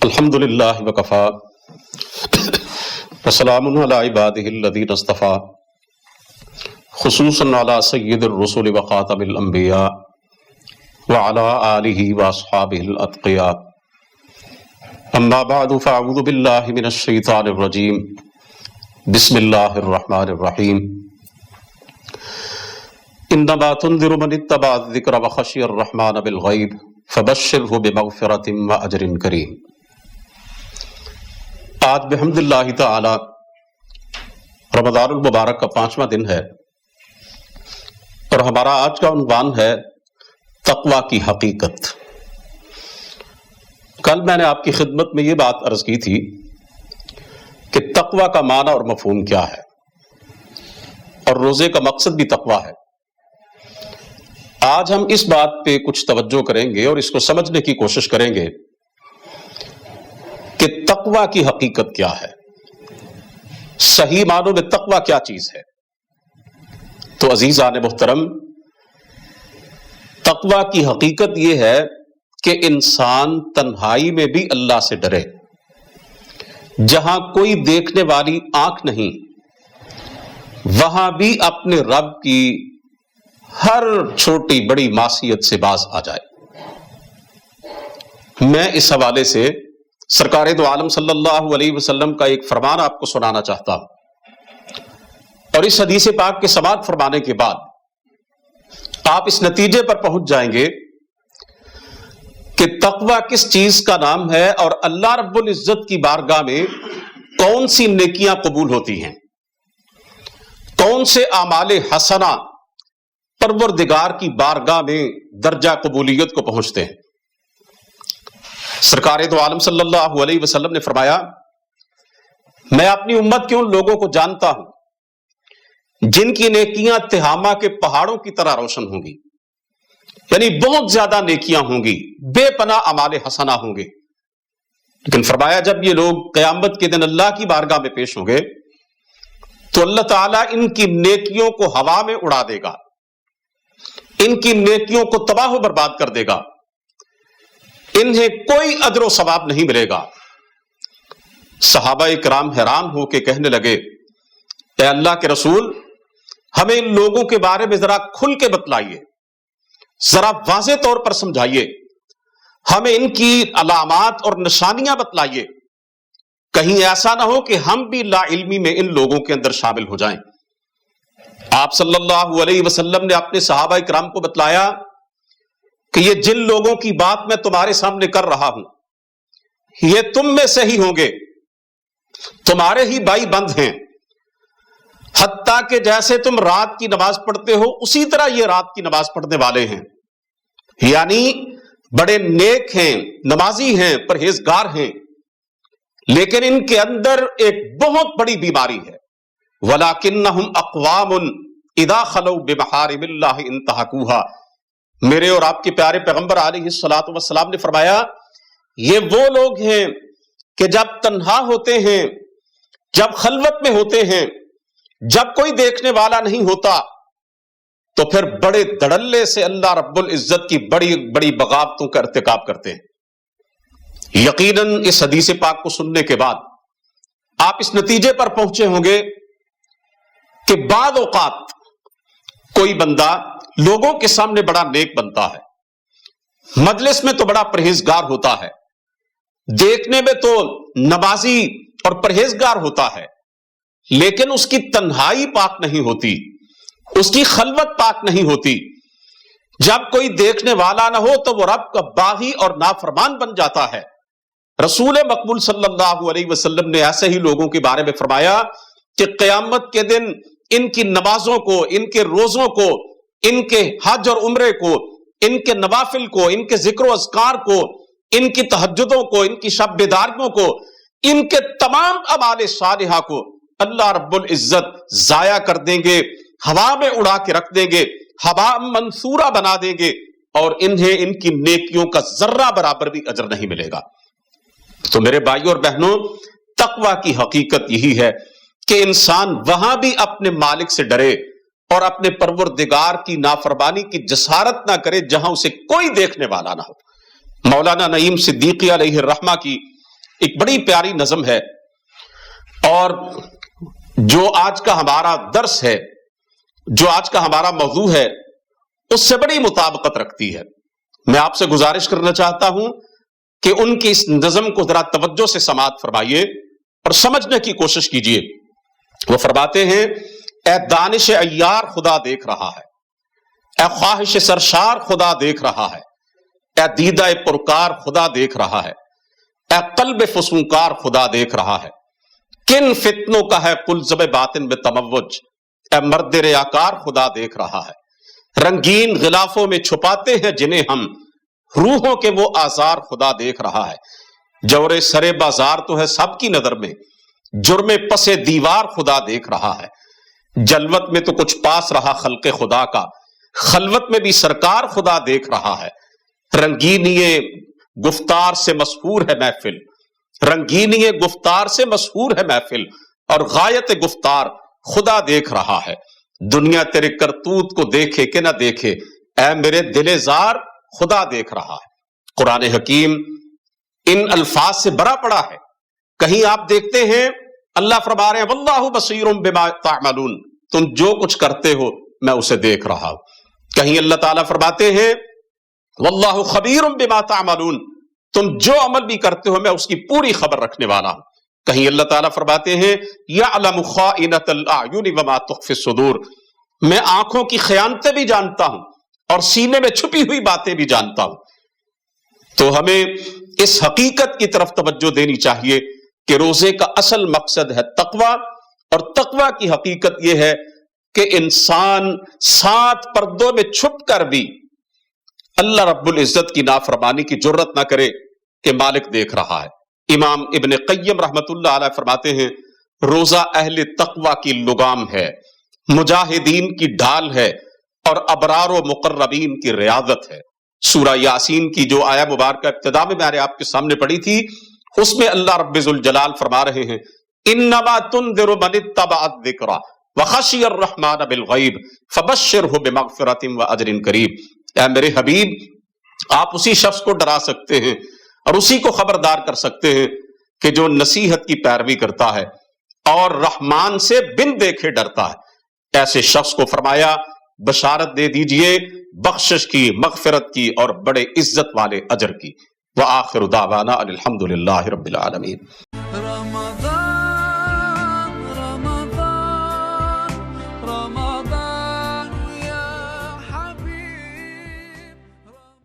الحمدللہ وکفا وسلام علی عبادہ الذین اصطفی خصوصاً علی سید الرسل وخاتم الانبیاء وعلی آلہ واصحابہ الاتقیاء اما بعد فاعوذ باللہ من الشیطان الرجیم بسم اللہ الرحمن الرحیم انما تنذر من اتبع الذکر وخشی الرحمن بالغیب فبشرہ بمغفرۃ واجر کریم۔ آج بحمد اللہ تعالی رمضان المبارک کا 5واں دن ہے اور ہمارا آج کا عنوان ہے تقویٰ کی حقیقت۔ کل میں نے آپ کی خدمت میں یہ بات عرض کی تھی کہ تقویٰ کا معنی اور مفہوم کیا ہے اور روزے کا مقصد بھی تقویٰ ہے۔ آج ہم اس بات پہ کچھ توجہ کریں گے اور اس کو سمجھنے کی کوشش کریں گے کہ تقویٰ کی حقیقت کیا ہے، صحیح معنوں میں تقویٰ کیا چیز ہے۔ تو عزیزان محترم، تقویٰ کی حقیقت یہ ہے کہ انسان تنہائی میں بھی اللہ سے ڈرے، جہاں کوئی دیکھنے والی آنکھ نہیں وہاں بھی اپنے رب کی ہر چھوٹی بڑی معصیت سے باز آ جائے۔ میں اس حوالے سے سرکار دو عالم صلی اللہ علیہ وسلم کا ایک فرمان آپ کو سنانا چاہتا ہوں، اور اس حدیث پاک کے سماعت فرمانے کے بعد آپ اس نتیجے پر پہنچ جائیں گے کہ تقویٰ کس چیز کا نام ہے اور اللہ رب العزت کی بارگاہ میں کون سی نیکیاں قبول ہوتی ہیں، کون سے اعمال حسنہ پروردگار کی بارگاہ میں درجہ قبولیت کو پہنچتے ہیں۔ سرکار دو عالم صلی اللہ علیہ وسلم نے فرمایا، میں اپنی امت کے ان لوگوں کو جانتا ہوں جن کی نیکیاں تہامہ کے پہاڑوں کی طرح روشن ہوں گی، یعنی بہت زیادہ نیکیاں ہوں گی، بے پناہ اعمال حسنہ ہوں گے، لیکن فرمایا جب یہ لوگ قیامت کے دن اللہ کی بارگاہ میں پیش ہوں گے تو اللہ تعالیٰ ان کی نیکیوں کو ہوا میں اڑا دے گا، ان کی نیکیوں کو تباہ و برباد کر دے گا، انہیں کوئی اجر و ثواب نہیں ملے گا۔ صحابہ کرام حیران ہو کے کہنے لگے، اے اللہ کے رسول، ہمیں ان لوگوں کے بارے میں ذرا کھل کے بتلائیے، ذرا واضح طور پر سمجھائیے، ہمیں ان کی علامات اور نشانیاں بتلائیے، کہیں ایسا نہ ہو کہ ہم بھی لا علمی میں ان لوگوں کے اندر شامل ہو جائیں۔ آپ صلی اللہ علیہ وسلم نے اپنے صحابہ کرام کو بتلایا کہ یہ جن لوگوں کی بات میں تمہارے سامنے کر رہا ہوں یہ تم میں سے ہی ہوں گے، تمہارے ہی بھائی بند ہیں، حتیٰ کہ جیسے تم رات کی نماز پڑھتے ہو اسی طرح یہ رات کی نماز پڑھنے والے ہیں، یعنی بڑے نیک ہیں، نمازی ہیں، پرہیزگار ہیں، لیکن ان کے اندر ایک بہت بڑی بیماری ہے، وَلَكِنَّهُمْ أَقْوَامٌ إِذَا خَلَوْا بِمَحَارِمِ اللَّهِ انتهكوها۔ میرے اور آپ کے پیارے پیغمبر علیہ الصلوۃ والسلام نے فرمایا، یہ وہ لوگ ہیں کہ جب تنہا ہوتے ہیں، جب خلوت میں ہوتے ہیں، جب کوئی دیکھنے والا نہیں ہوتا تو پھر بڑے دھڑلے سے اللہ رب العزت کی بڑی بڑی بغاوتوں کا ارتکاب کرتے ہیں۔ یقیناً اس حدیث پاک کو سننے کے بعد آپ اس نتیجے پر پہنچے ہوں گے کہ بعض اوقات کوئی بندہ لوگوں کے سامنے بڑا نیک بنتا ہے، مجلس میں تو بڑا پرہیزگار ہوتا ہے، دیکھنے میں تو نمازی اور پرہیزگار ہوتا ہے، لیکن اس کی تنہائی پاک نہیں ہوتی، اس کی خلوت پاک نہیں ہوتی۔ جب کوئی دیکھنے والا نہ ہو تو وہ رب کا باغی اور نافرمان بن جاتا ہے۔ رسول مقبول صلی اللہ علیہ وسلم نے ایسے ہی لوگوں کے بارے میں فرمایا کہ قیامت کے دن ان کی نمازوں کو، ان کے روزوں کو، ان کے حج اور عمرے کو، ان کے نوافل کو، ان کے ذکر و اذکار کو، ان کی تہجدوں کو، ان کی شب بیداریوں کو، ان کے تمام اعمال صالحہ کو اللہ رب العزت ضائع کر دیں گے، ہوا میں اڑا کے رکھ دیں گے، ہوا منصورہ بنا دیں گے، اور انہیں ان کی نیکیوں کا ذرہ برابر بھی اجر نہیں ملے گا۔ تو میرے بھائیوں اور بہنوں، تقویٰ کی حقیقت یہی ہے کہ انسان وہاں بھی اپنے مالک سے ڈرے اور اپنے پروردگار کی نافرمانی کی جسارت نہ کرے جہاں اسے کوئی دیکھنے والا نہ ہو۔ مولانا نعیم صدیقی علیہ الرحمہ کی ایک بڑی پیاری نظم ہے اور جو آج کا ہمارا درس ہے، جو آج کا ہمارا موضوع ہے، اس سے بڑی مطابقت رکھتی ہے۔ میں آپ سے گزارش کرنا چاہتا ہوں کہ ان کی اس نظم کو ذرا توجہ سے سماعت فرمائیے اور سمجھنے کی کوشش کیجیے۔ وہ فرماتے ہیں، اے دانش عیار خدا دیکھ رہا ہے، اے خواہش سرشار خدا دیکھ رہا ہے، اے دیدہ پرکار خدا دیکھ رہا ہے، اے قلب فسونکار خدا دیکھ رہا ہے۔ کن فتنوں کا ہے قلزم باطن میں تموج، اے مرد ریاکار خدا دیکھ رہا ہے۔ رنگین غلافوں میں چھپاتے ہیں جنہیں ہم، روحوں کے وہ آزار خدا دیکھ رہا ہے۔ جور سرے بازار تو ہے سب کی نظر میں، جرم پسے دیوار خدا دیکھ رہا ہے۔ جلوت میں تو کچھ پاس رہا خلق خدا کا، خلوت میں بھی سرکار خدا دیکھ رہا ہے۔ رنگینی گفتار سے مسحور ہے محفل، رنگینی گفتار سے مسحور ہے محفل، اور غایت گفتار خدا دیکھ رہا ہے۔ دنیا تیرے کرتوت کو دیکھے کہ نہ دیکھے، اے میرے دل زار خدا دیکھ رہا ہے۔ قرآن حکیم ان الفاظ سے بھرا پڑا ہے۔ کہیں آپ دیکھتے ہیں اللہ فرما رہے ہیں واللہ بصیر بما تعملون، تم جو کچھ کرتے ہو میں اسے دیکھ رہا ہوں۔ کہیں اللہ تعالیٰ فرماتے ہیں واللہ خبیر بما تعملون، تم جو عمل بھی کرتے ہو میں اس کی پوری خبر رکھنے والا ہوں۔ کہیں اللہ تعالیٰ فرماتے ہیں یعلم خائنۃ الاعین وما تخفی الصدور، میں آنکھوں کی خیانتیں بھی جانتا ہوں اور سینے میں چھپی ہوئی باتیں بھی جانتا ہوں۔ تو ہمیں اس حقیقت کی طرف توجہ دینی چاہیے کہ روزے کا اصل مقصد ہے تقویٰ، اور تقویٰ کی حقیقت یہ ہے کہ انسان 7 پردوں میں چھپ کر بھی اللہ رب العزت کی نافرمانی کی جرت نہ کرے کہ مالک دیکھ رہا ہے۔ امام ابن قیم رحمت اللہ علیہ فرماتے ہیں روزہ اہل تقویٰ کی لگام ہے، مجاہدین کی ڈھال ہے، اور ابرار و مقربین کی ریاضت ہے۔ سورہ یاسین کی جو آیہ مبارکہ ابتدا میں نے آپ کے سامنے پڑھی تھی، اس میں اللہ رب ذوالجلال فرما رہے ہیں انما تنذر من اتبع الذکر وخشی الرحمن بالغیب فبشرہ بمغفرۃ واجر کریم۔ اے میرے حبیب، آپ اسی شخص کو ڈرا سکتے ہیں اور اسی کو خبردار کر سکتے ہیں کہ جو نصیحت کی پیروی کرتا ہے اور رحمان سے بن دیکھے ڈرتا ہے۔ ایسے شخص کو فرمایا بشارت دے دیجئے بخشش کی، مغفرت کی اور بڑے عزت والے اجر کی۔ وآخر دعوانا الحمدللہ رب العالمین۔